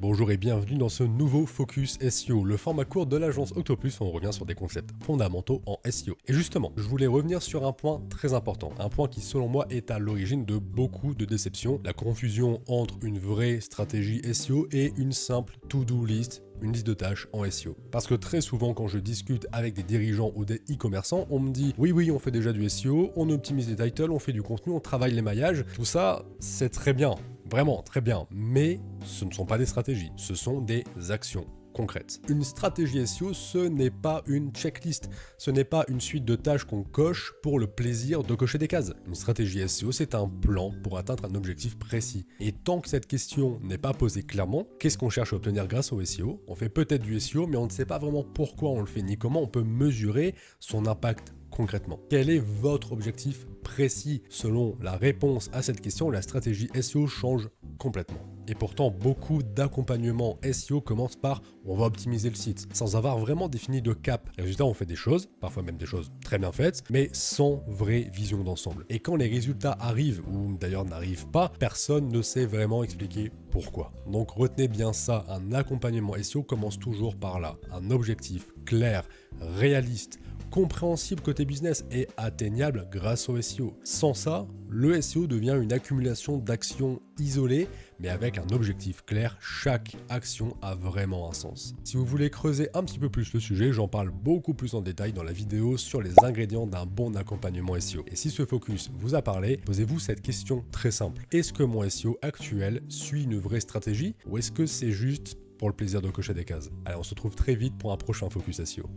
Bonjour et bienvenue dans ce nouveau Focus SEO, le format court de l'agence Octopus où on revient sur des concepts fondamentaux en SEO. Et justement, je voulais revenir sur un point très important, un point qui selon moi est à l'origine de beaucoup de déceptions, la confusion entre une vraie stratégie SEO et une simple to-do list, une liste de tâches en SEO. Parce que très souvent quand je discute avec des dirigeants ou des e-commerçants, on me dit oui on fait déjà du SEO, on optimise les titles, on fait du contenu, on travaille les maillages, tout ça c'est très bien. Vraiment, très bien, mais ce ne sont pas des stratégies, ce sont des actions concrètes. Une stratégie SEO, ce n'est pas une checklist, ce n'est pas une suite de tâches qu'on coche pour le plaisir de cocher des cases. Une stratégie SEO, c'est un plan pour atteindre un objectif précis. Et tant que cette question n'est pas posée clairement, qu'est-ce qu'on cherche à obtenir grâce au SEO? On fait peut-être du SEO, mais on ne sait pas vraiment pourquoi on le fait, ni comment on peut mesurer son impact concrètement. Quel est votre objectif précis? Selon la réponse à cette question, la stratégie SEO change complètement. Et pourtant, beaucoup d'accompagnements SEO commencent par « on va optimiser le site », sans avoir vraiment défini de cap. Résultat, on fait des choses, parfois même des choses très bien faites, mais sans vraie vision d'ensemble. Et quand les résultats arrivent, ou d'ailleurs n'arrivent pas, personne ne sait vraiment expliquer pourquoi. Donc retenez bien ça, un accompagnement SEO commence toujours par là. Un objectif clair, réaliste, compréhensible côté business et atteignable grâce au SEO. Sans ça, le SEO devient une accumulation d'actions isolées, mais avec un objectif clair, chaque action a vraiment un sens. Si vous voulez creuser un petit peu plus le sujet, j'en parle beaucoup plus en détail dans la vidéo sur les ingrédients d'un bon accompagnement SEO. Et si ce focus vous a parlé, posez-vous cette question très simple. Est-ce que mon SEO actuel suit une vraie stratégie ou est-ce que c'est juste pour le plaisir de cocher des cases? Allez, on se retrouve très vite pour un prochain focus SEO.